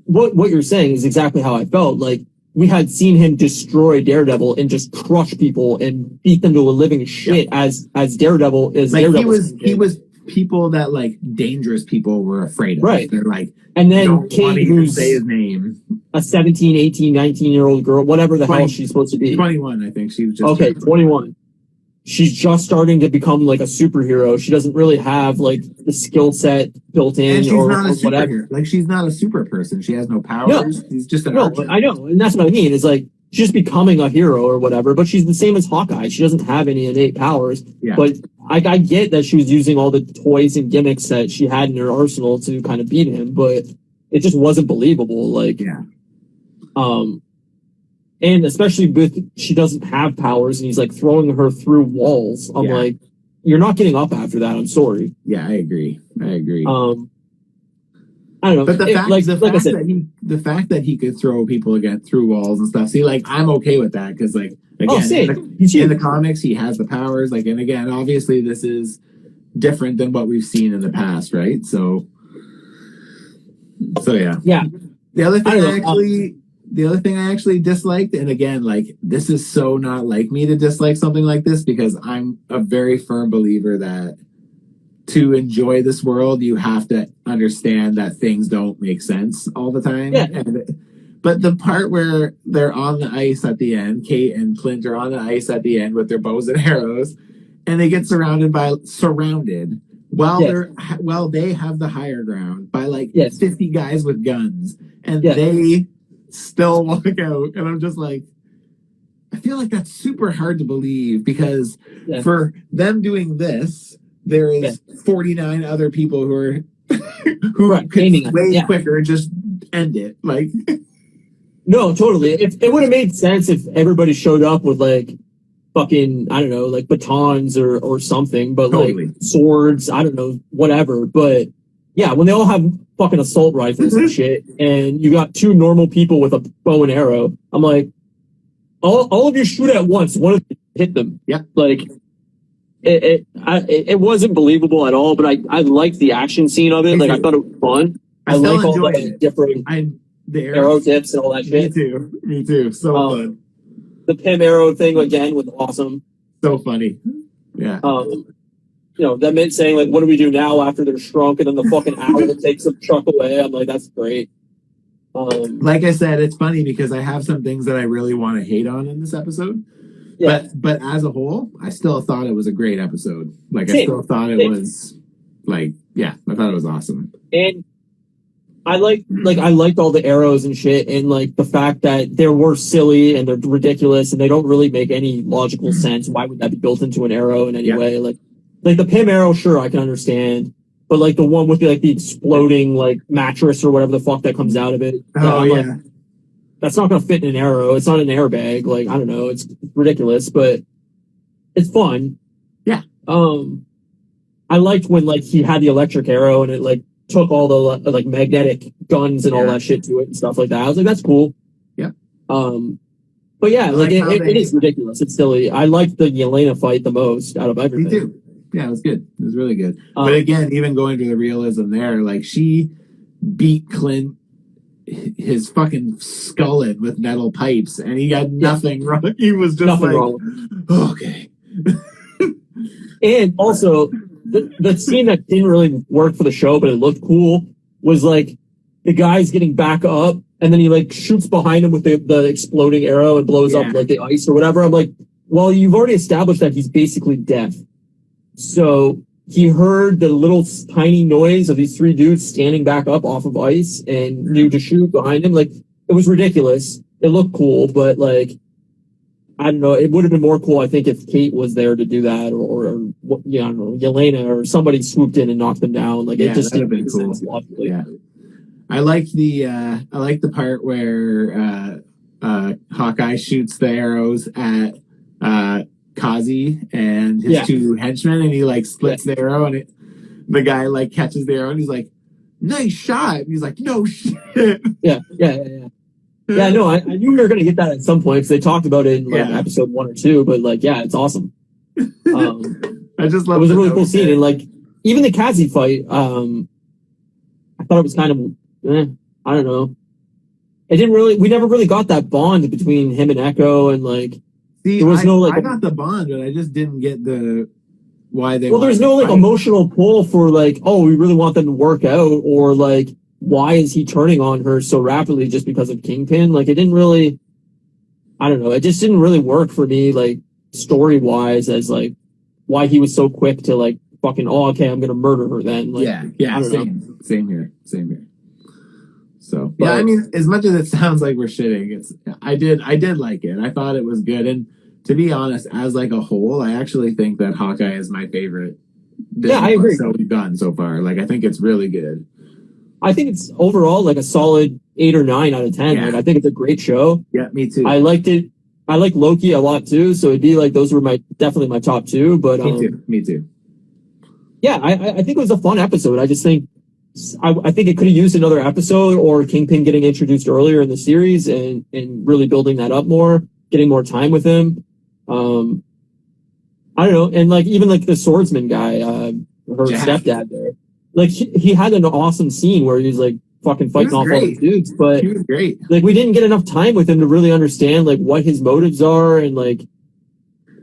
what you're saying is exactly how I felt. Like we had seen him destroy Daredevil and just crush people and beat them to a living shit as Daredevil is. Like Daredevil he was people that like dangerous people were afraid of. Right. They're like, and then Kate, who's say his name, a 17, 18, 19-year-old girl, whatever the hell she's supposed to be. 21, I think she was just. Okay, 21. She's just starting to become like a superhero. She doesn't really have like the skill set built in, and she's or, not a or whatever. Like she's not a super person. She has no powers. She's just an archer. I know, and that's what I mean. It's like she's becoming a hero or whatever, but she's the same as Hawkeye. She doesn't have any innate powers. Yeah. But I get that she was using all the toys and gimmicks that she had in her arsenal to kind of beat him, but it just wasn't believable. Like, and especially with she doesn't have powers and he's like throwing her through walls. I'm like, you're not getting up after that. I'm sorry. Yeah, I agree. I I don't know. But the I fact that he could throw people again through walls and stuff. See, like I'm okay with that because, like, again, in the comics, he has the powers. Like, and again, obviously, this is different than what we've seen in the past, right? So yeah. Yeah. The other thing I actually disliked, and again, like, this is so not like me to dislike something like this because I'm a very firm believer that to enjoy this world, you have to understand that things don't make sense all the time. Yeah. But the part where they're on the ice at the end, Kate and Clint are on the ice at the end with their bows and arrows, and they get surrounded while they have the higher ground by like 50 guys with guns, and they still walk out. And I'm just like, I feel like that's super hard to believe because for them doing this, there is 49 other people who are could way quicker just end it. Like, no, totally. It would have made sense if everybody showed up with like fucking, I don't know, like batons or something, but like swords, I don't know, whatever. But yeah, when they all have fucking assault rifles and shit, and you got two normal people with a bow and arrow, I'm like, all of you shoot at once. One of them hit them. Yeah, like. It wasn't believable at all, but I liked the action scene of it. Like, I thought it was fun. I like all the different arrow tips and all that shit. Me too. So fun. The Pym arrow thing again was awesome. So funny. Yeah. That meant saying like, what do we do now after they're shrunk, and then the fucking owl takes the truck away. I'm like, that's great. Like I said, it's funny because I have some things that I really want to hate on in this episode. Yeah. But as a whole, I still thought it was a great episode. Like, I still thought it was like, I thought it was awesome. And I liked all the arrows and shit, and like the fact that they were silly and they're ridiculous and they don't really make any logical sense. Why would that be built into an arrow in any way? Like the Pym arrow, sure, I can understand. But like the one with the exploding like mattress or whatever the fuck that comes out of it. Like, that's not going to fit in an arrow. It's not an airbag. Like, I don't know. It's ridiculous, but it's fun. Yeah. I liked when like he had the electric arrow and it like took all the like magnetic guns and all that shit to it and stuff like that. I was like, that's cool. Yeah. But yeah, like it is ridiculous. It's silly. I liked the Yelena fight the most out of everything. Me too. Yeah, it was good. It was really good. But again, even going to the realism there, like she beat Clint his fucking skull in with metal pipes, and he got nothing wrong. He was just nothing wrong. Okay. And also, the scene that didn't really work for the show, but it looked cool, was like the guy's getting back up, and then he like shoots behind him with the exploding arrow and blows up like the ice or whatever. I'm like, well, you've already established that he's basically deaf, so he heard the little tiny noise of these three dudes standing back up off of ice and knew to shoot behind him. Like, it was ridiculous. It looked cool, but like, I don't know. It would have been more cool, I think, if Kate was there to do that, or I don't know, Yelena or somebody swooped in and knocked them down. Like, it just didn't make sense logically. Yeah. I liked the part where Hawkeye shoots the arrows at Kazi and his two henchmen, and he like splits the arrow, and the guy like catches the arrow, and he's like, "Nice shot." And he's like, "No shit." Yeah. No, I knew we were gonna get that at some point because they talked about it in like episode 1 or 2. But like, it's awesome. I just love it. Was a really cool scene, and like even the Kazi fight, I thought it was kind of, I don't know. We never really got that bond between him and Echo, and like. See, I got the bond, but I just didn't get why they. Well, there's no like emotional pull for like, oh, we really want them to work out, or like, why is he turning on her so rapidly just because of Kingpin? Like, it didn't really. I don't know. It just didn't really work for me, like story wise, as like why he was so quick to like fucking. Oh, okay, I'm gonna murder her then. Like, yeah. Same here. So yeah, I mean, as much as it sounds like we're shitting, I did like it. I thought it was good, and to be honest, as like a whole, I actually think that Hawkeye is my favorite. I agree. So we've done so far, like I think it's really good. I think it's overall like a solid 8 or 9 out of 10. Yeah. Like, I think it's a great show. Yeah, me too. I liked it. I like Loki a lot too, so it'd be like those were definitely my top 2. But me too. Yeah, I think it was a fun episode. I just think I think it could have used another episode or Kingpin getting introduced earlier in the series and really building that up more, getting more time with him. I don't know. And like, even like the swordsman guy, her stepdad there, like he had an awesome scene where he's like fucking fighting off all the dudes, but he was great. Like we didn't get enough time with him to really understand like what his motives are and like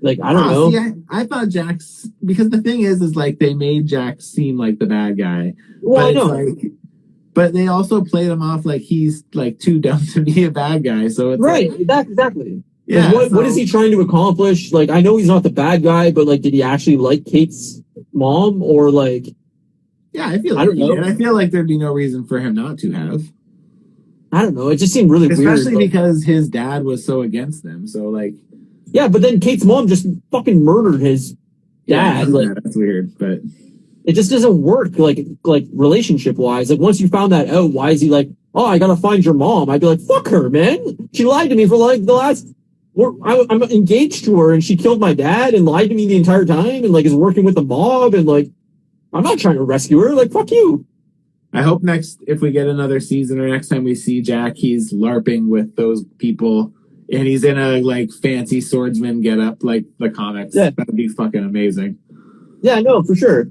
I don't know. See, I thought Jax, because the thing is like they made Jax seem like the bad guy. Well, I know. Like, but they also played him off like he's like too dumb to be a bad guy. So it's right, like, exactly. Yeah. Like, what is he trying to accomplish? Like, I know he's not the bad guy, but like, did he actually like Kate's mom or like? Yeah, I feel like I don't know. And I feel like there'd be no reason for him not to have. I don't know. It just seemed really weird. Especially because his dad was so against them. So like. Yeah, but then Kate's mom just fucking murdered his dad. Yeah, like that's weird, but it just doesn't work. Like relationship wise. Like once you found that out, why is he like, oh, I gotta find your mom? I'd be like, fuck her, man. She lied to me for like the last. I'm engaged to her, and she killed my dad and lied to me the entire time, and like is working with the mob, and like I'm not trying to rescue her. Like fuck you. I hope if we get another season or next time we see Jack, he's LARPing with those people, and he's in a like fancy swordsman getup like the comics. Yeah. That'd be fucking amazing. Yeah, no, for sure.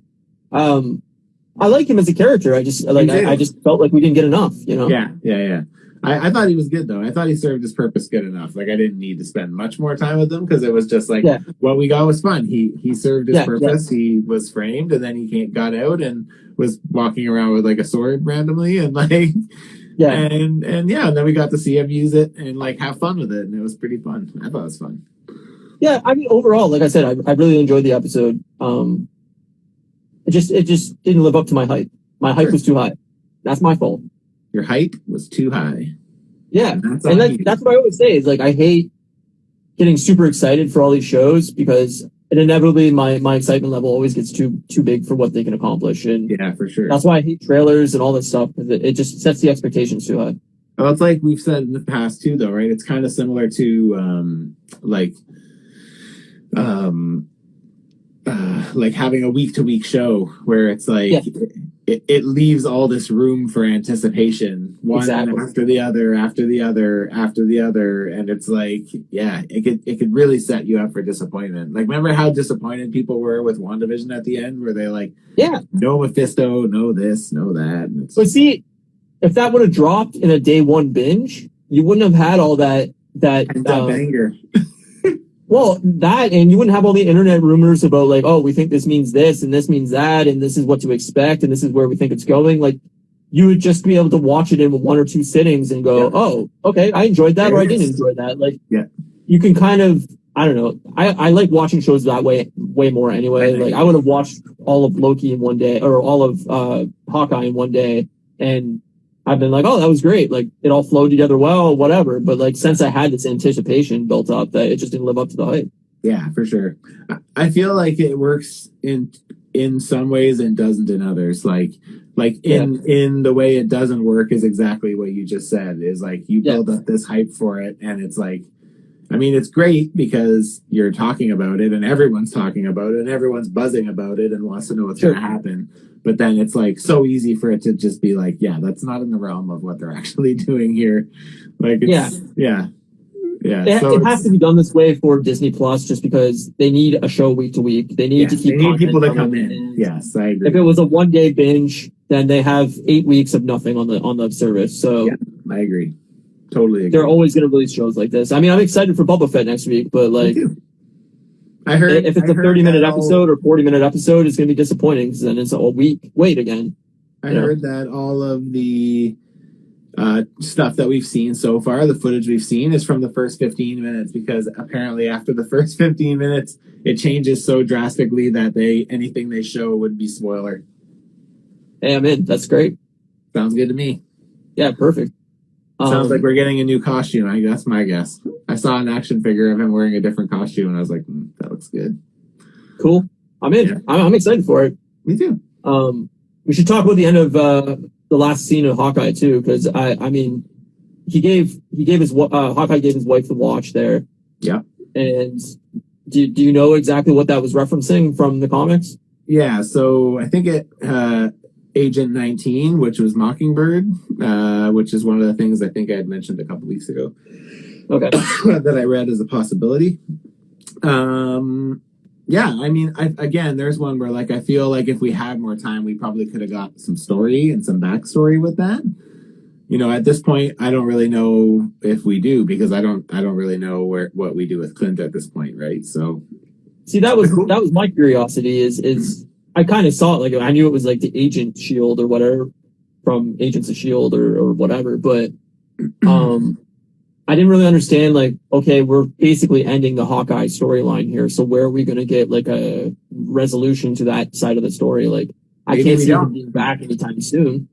I like him as a character. I just I just felt like we didn't get enough. You know. Yeah. I thought he was good, though. I thought he served his purpose good enough. Like, I didn't need to spend much more time with him because it was just like, what we got was fun. He served his purpose. Yeah. He was framed, and then he got out and was walking around with, like, a sword randomly. And, like, and then we got to see him use it and, like, have fun with it. And it was pretty fun. I thought it was fun. Yeah, I mean, overall, like I said, I really enjoyed the episode. It just didn't live up to my hype. My hype was too high. That's my fault. Your hype was too high. Yeah, that's what I always say is like I hate getting super excited for all these shows because it inevitably my excitement level always gets too big for what they can accomplish, and yeah, for sure. That's why I hate trailers and all that stuff. It just sets the expectations too high. Well, it's like we've said in the past too, though, right? It's kind of similar to like having a week-to-week show where it's like it leaves all this room for anticipation, one after the other, and it's like, it could really set you up for disappointment. Like, remember how disappointed people were with WandaVision at the end, where they like, no Mephisto, no this, no that. But see, if that would have dropped in a day one binge, you wouldn't have had all that anger. Well, that, and you wouldn't have all the internet rumors about like, oh, we think this means this and this means that, and this is what to expect, and this is where we think it's going. Like, you would just be able to watch it in one or two sittings and go, oh, okay, I enjoyed that, or I didn't enjoy that. Like, you can kind of, I don't know. I like watching shows that way more anyway. Like, I would have watched all of Loki in one day, or all of Hawkeye in one day, and I've been like, oh, that was great. Like, it all flowed together well, whatever. But like, since I had this anticipation built up, that it just didn't live up to the hype. Yeah, for sure. I feel like it works in some ways and doesn't in others. Like in the way it doesn't work is exactly what you just said. Is like you build up this hype for it, and it's like, I mean, it's great because you're talking about it, and everyone's talking about it, and everyone's buzzing about it, and wants to know what's going to happen. But then it's like so easy for it to just be like, that's not in the realm of what they're actually doing here. Like, it's, It has to be done this way for Disney Plus, just because they need a show week to week. They need to keep. They need people to come in. Yes, I agree. If it was a 1 day binge, then they have 8 weeks of nothing on the service. So I agree. Totally agree. They're always going to release shows like this. I mean, I'm excited for Boba Fett next week, but like, I heard if it's a 30-minute episode or 40-minute episode, it's going to be disappointing because then it's a week wait again. I heard that all of the stuff that we've seen so far, the footage we've seen, is from the first 15 minutes, because apparently after the first 15 minutes, it changes so drastically that anything they show would be spoiler. Hey, I'm in. That's great. Sounds good to me. Yeah, perfect. Sounds like we're getting a new costume. That's my guess. I saw an action figure of him wearing a different costume, and I was like, that looks good. Cool. I'm in. Yeah. I'm excited for it. Me too. We should talk about the end of the last scene of Hawkeye too, because I mean, Hawkeye gave his wife the watch there. Yeah. And do you know exactly what that was referencing from the comics? Yeah. So I think Agent 19, which was Mockingbird, which is one of the things I think I had mentioned a couple weeks ago. Okay. That I read as a possibility. Yeah, I mean, again, there's one where like I feel like if we had more time, we probably could have got some story and some backstory with that. You know, at this point, I don't really know if we do because I don't really know what we do with Clint at this point, right? So, see, that was my curiosity. Is I kind of saw it like I knew it was like the Agent Shield or whatever from Agents of Shield or whatever, but I didn't really understand, like, okay, we're basically ending the Hawkeye storyline here, so where are we going to get, like, a resolution to that side of the story? Like, I can't see him being back anytime soon.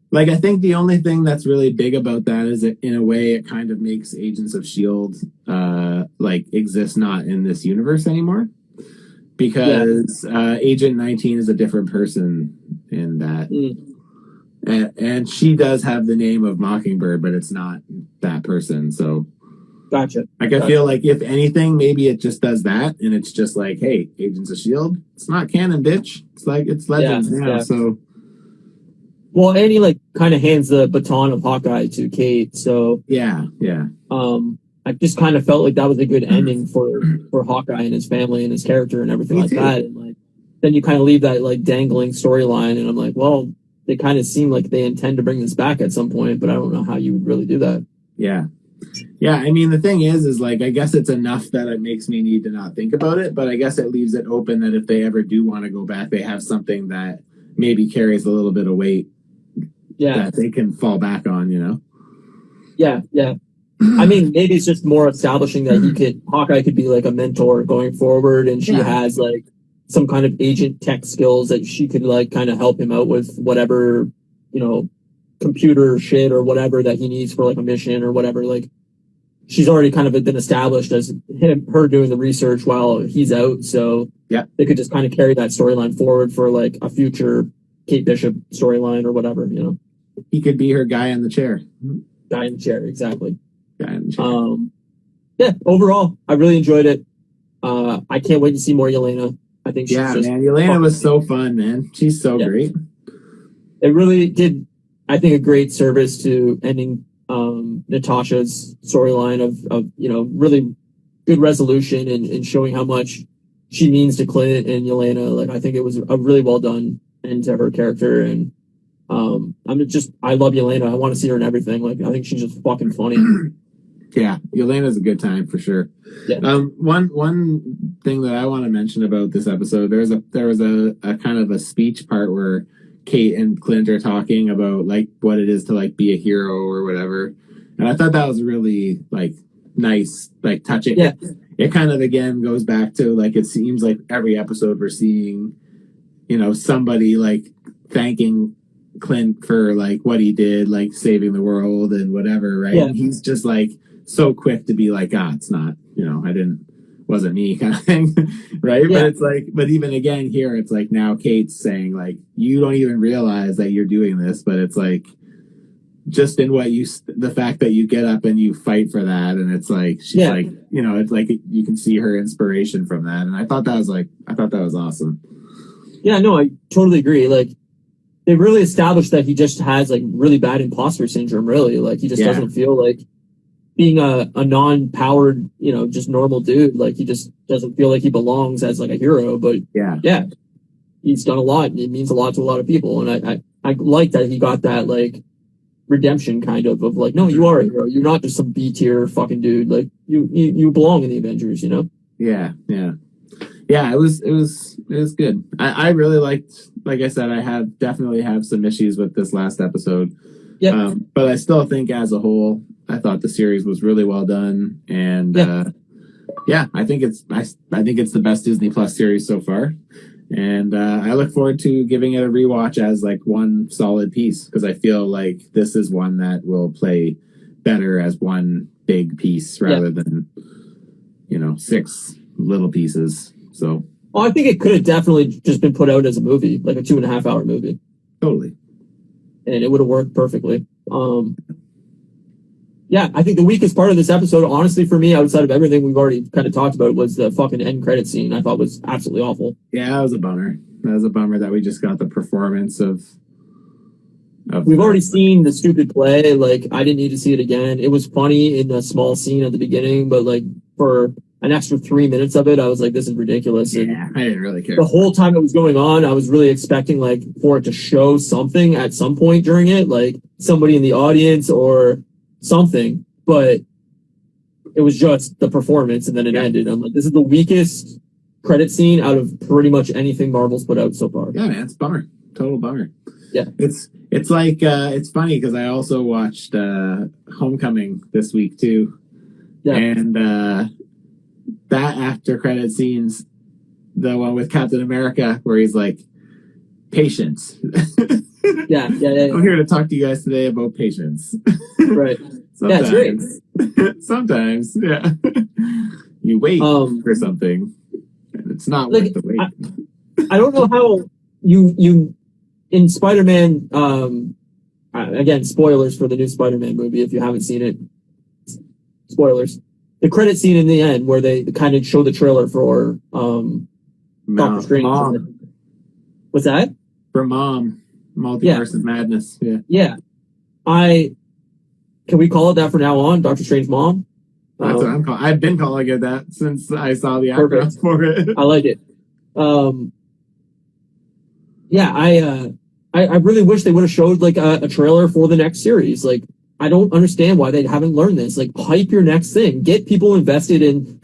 Like, I think the only thing that's really big about that is that, in a way, it kind of makes Agents of S.H.I.E.L.D., like, exist not in this universe anymore. Because Agent 19 is a different person in that. And she does have the name of Mockingbird, but it's not that person. So, gotcha. Like, I feel like if anything, maybe it just does that, and it's just like, hey, Agents of Shield, it's not canon, bitch. It's like it's Legends now. So, well, and he like kind of hands the baton of Hawkeye to Kate. So yeah. I just kind of felt like that was a good ending for Hawkeye and his family and his character and everything like that. And like, then you kind of leave that like dangling storyline, and I'm like, well, they kind of seem like they intend to bring this back at some point, but I don't know how you would really do that. Yeah. I mean, the thing is like, I guess it's enough that it makes me need to not think about it, but I guess it leaves it open that if they ever do want to go back, they have something that maybe carries a little bit of weight that they can fall back on, you know? Yeah. I mean, maybe it's just more establishing that Hawkeye could be like a mentor going forward, and she has like some kind of agent tech skills that she could like kind of help him out with whatever, you know, computer shit or whatever that he needs for like a mission or whatever. Like, she's already kind of been established as her doing the research while he's out. So they could just kind of carry that storyline forward for like a future Kate Bishop storyline or whatever, you know. He could be her guy in the chair. Guy in the chair, exactly. Guy in the chair. Overall, I really enjoyed it. I can't wait to see more Yelena. I think she's just man, Yelena was so fun, man. She's so great. It really did, I think, a great service to ending Natasha's storyline of you know, really good resolution and showing how much she means to Clint and Yelena. Like, I think it was a really well done end to her character, and I love Yelena. I want to see her in everything. Like, I think she's just fucking funny. Yeah, Yelena's a good time for sure. Yeah. One thing that I want to mention about this episode, there was a kind of a speech part where Kate and Clint are talking about like what it is to like be a hero or whatever, and I thought that was really like nice, like touching. Yeah. It kind of again goes back to like, it seems like every episode we're seeing, you know, somebody like thanking Clint for like what he did, like saving the world and whatever, right? Yeah. And he's just like so quick to be like, it's not, you know, wasn't me kind of thing, right? Yeah. But it's like, but even again here, it's like now Kate's saying like, you don't even realize that you're doing this, but it's like just in the fact that you get up and you fight for that, and it's like she's like, you know, it's like you can see her inspiration from that, and I thought that was awesome. Yeah, no, I totally agree. Like, they really established that he just has like really bad imposter syndrome. Really, like he just doesn't feel like being a non-powered, you know, just normal dude. Like, he just doesn't feel like he belongs as like a hero. But he's done a lot, and it means a lot to a lot of people. And I like that he got that like redemption kind of like, no, you are a hero. You're not just some B tier fucking dude. Like, you belong in the Avengers, you know? Yeah. It was good. I really liked, like I said, I definitely have some issues with this last episode. Yeah. But I still think as a whole, I thought the series was really well done, and I think it's the best Disney Plus series so far, and I look forward to giving it a rewatch as like one solid piece, because I feel like this is one that will play better as one big piece rather than, you know, 6 little pieces. So, well, I think it could have definitely just been put out as a movie, like a 2.5 hour movie. Totally. And it would have worked perfectly. I think the weakest part of this episode, honestly, for me, outside of everything we've already kind of talked about, was the fucking end credit scene. I thought was absolutely awful. Yeah, that was a bummer. That was a bummer that we just got the performance of we've already seen the stupid play. Like, I didn't need to see it again. It was funny in a small scene at the beginning, but like for an extra 3 minutes of it, I was like, this is ridiculous. Yeah, and I didn't really care. The whole time it was going on, I was really expecting like for it to show something at some point during it, like somebody in the audience or something, but it was just the performance, and then it ended. I'm like, this is the weakest credit scene out of pretty much anything Marvel's put out so far. Yeah, man, it's a bummer. Total bummer. Yeah. It's like it's funny because I also watched Homecoming this week too. Yeah. And that after credit scenes, the one with Captain America where he's like, patience. Yeah. I'm here to talk to you guys today about patience. Right. Sometimes. Yeah, it's great. Sometimes, yeah. You wait for something, and it's not worth the wait. I don't know how you in Spider-Man. Again, spoilers for the new Spider-Man movie if you haven't seen it. Spoilers. The credit scene in the end where they kind of show the trailer for Doctor Strange. Mom. What's that? For Mom. Multiverse of Madness. Yeah. Yeah. Can we call it that from now on? Doctor Strange Mom? That's what I'm calling. I've been calling it that since I saw the acronym for it. I like it. Yeah, I really wish they would have showed like a trailer for the next series. Like, I don't understand why they haven't learned this. Like, hype your next thing. Get people invested in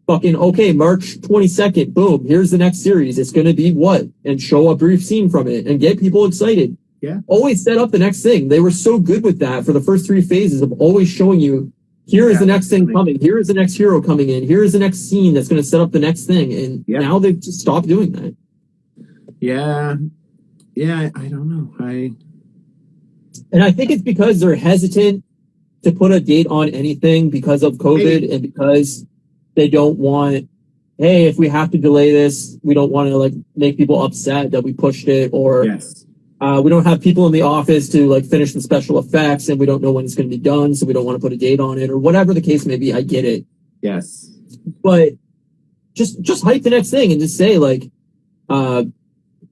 fucking, okay, March 22nd, boom, here's the next series. It's going to be what? And show a brief scene from it and get people excited. Yeah. Always set up the next thing. They were so good with that for the first 3 phases of always showing you, here is the next thing coming. Here is the next hero coming in. Here is the next scene that's going to set up the next thing. And now they've just stopped doing that. Yeah. Yeah, I don't know. And I think it's because they're hesitant to put a date on anything because of COVID and because they don't want, hey, if we have to delay this, we don't want to like make people upset that we pushed it, or we don't have people in the office to like finish the special effects and we don't know when it's going to be done, so we don't want to put a date on it, or whatever the case may be. I get it. Yes. But just hype the next thing and just say like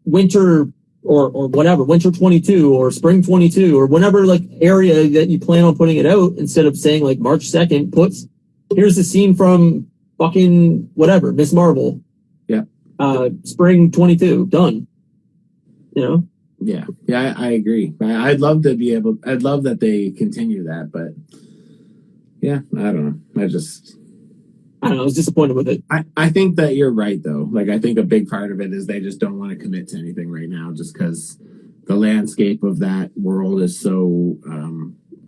winter or whatever, winter 22 or spring 22 or whatever like area that you plan on putting it out, instead of saying like March 2nd, here's the scene from fucking whatever, Miss Marvel. Yeah. Spring 22, done. You know? Yeah. Yeah, I agree. I'd love that they continue that, but yeah, I don't know. I was disappointed with it. I think that you're right, though. Like, I think a big part of it is they just don't want to commit to anything right now just because the landscape of that world is so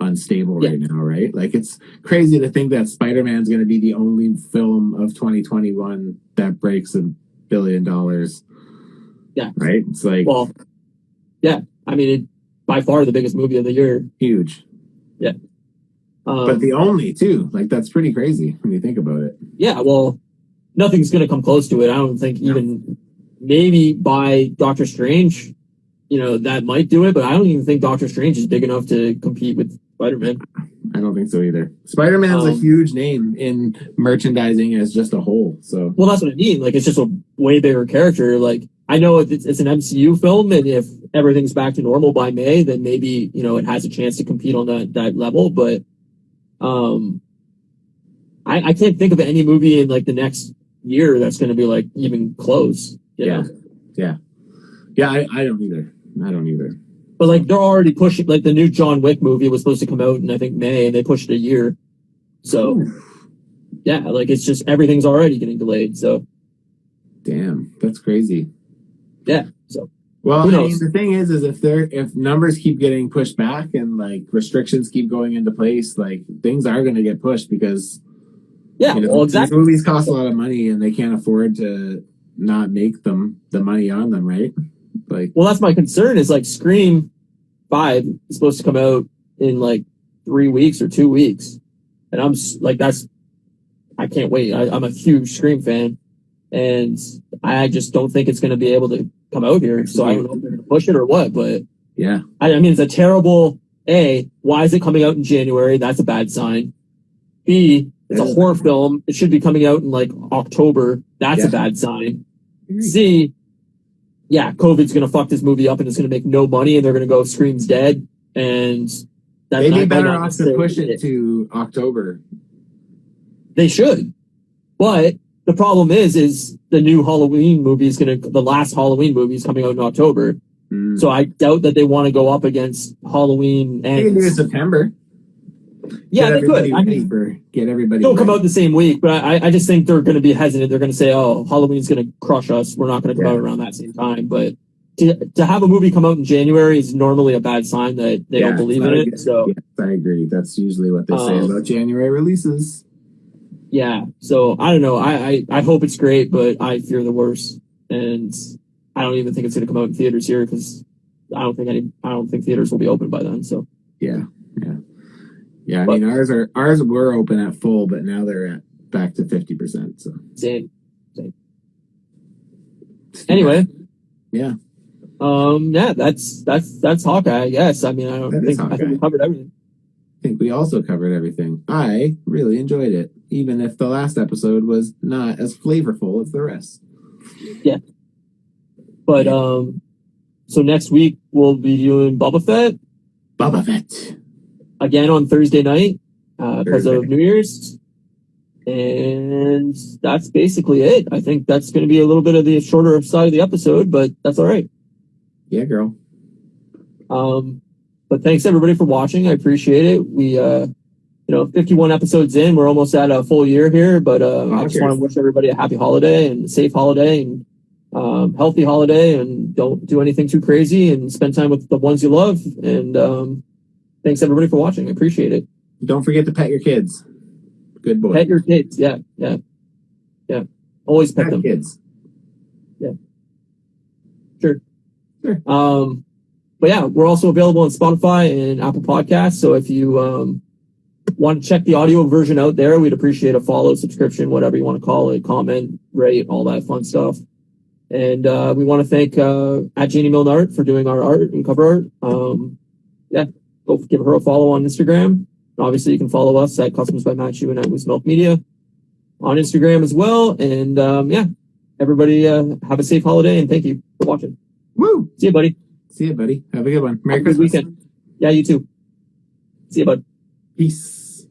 unstable right now, right? Like, it's crazy to think that Spider-Man's going to be the only film of 2021 that breaks $1 billion. Yeah. Right? It's like... Well, yeah. I mean, it's by far the biggest movie of the year. Huge. Yeah. But the only, too. Like, that's pretty crazy when you think about it. Yeah, well, nothing's going to come close to it. I don't think even maybe by Doctor Strange, that might do it, but I don't even think Doctor Strange is big enough to compete with Spider-Man. I don't think so either. Spider-Man's a huge name in merchandising as just a whole. So, well, that's what I mean. Like, it's just a way bigger character. Like, I know it's an MCU film, and if everything's back to normal by May, then maybe, it has a chance to compete on that level, but I can't think of any movie in like the next year that's going to be like even close. Yeah. I don't either. But like they're already pushing, like the new John Wick movie was supposed to come out in I think May, and they pushed it a year. So yeah, like it's just everything's already getting delayed. So damn, that's crazy. Yeah. So. Well, I mean, the thing is if numbers keep getting pushed back and like restrictions keep going into place, like things are going to get pushed because well, exactly. These movies cost a lot of money and they can't afford to not make the money on them, right? Like, well, that's my concern. Is like Scream 5 is supposed to come out in like 3 weeks or 2 weeks, and I'm like, I can't wait. I'm a huge Scream fan, and I just don't think it's going to be able to come out here, so I don't know if they're going to push it or what, but yeah. I mean, it's a terrible, why is it coming out in January? That's a bad sign. B, it's a horror film. It should be coming out in like October. That's a bad sign. C, yeah, COVID's going to fuck this movie up and it's going to make no money and they're going to go Scream's dead. And they'd be better off to push it to October. They should. But the problem is the new Halloween movie is the last Halloween movie is coming out in October. So I doubt that they want to go up against Halloween. They can do it September. Yeah, they could. Get everybody. They'll come out the same week, but I just think they're going to be hesitant. They're going to say, "Oh, Halloween's going to crush us. We're not going to come out around that same time." But to have a movie come out in January is normally a bad sign that they don't believe in it. So yes, I agree. That's usually what they say about January releases. Yeah. So I don't know. I hope it's great, but I fear the worst, and I don't even think it's going to come out in theaters here because I don't think theaters will be open by then. So yeah. I mean, ours were open at full, but now they're back to 50%. So same. Anyway, yeah. Yeah, that's Hawkeye. Yes, I mean, I think we covered everything. I think we also covered everything. I really enjoyed it, even if the last episode was not as flavorful as the rest. Yeah. But so next week we'll be doing Boba Fett. Again on Thursday night because of New Year's. And that's basically it. I think that's going to be a little bit of the shorter side of the episode, but that's all right. Yeah, girl. But thanks everybody for watching. I appreciate it. We, 51 episodes in, we're almost at a full year here, but I just want to wish everybody a happy holiday and a safe holiday and healthy holiday, and don't do anything too crazy and spend time with the ones you love. And thanks everybody for watching. I appreciate it. Don't forget to pet your kids. Good boy. Pet your kids. Yeah. Always pet them. Kids. Yeah. Sure. But yeah, we're also available on Spotify and Apple Podcasts. So if you want to check the audio version out there, we'd appreciate a follow, subscription, whatever you want to call it, comment, rate, all that fun stuff. And we want to thank at Janie Milne Art for doing our art and cover art. Go give her a follow on Instagram. Obviously, you can follow us at Customs by Matthew and at Moose Milk Media on Instagram as well. And everybody have a safe holiday and thank you for watching. Woo! See you, buddy. See you, buddy. Have a good one. Merry Christmas. Good weekend. Yeah, you too. See you, bud. Peace.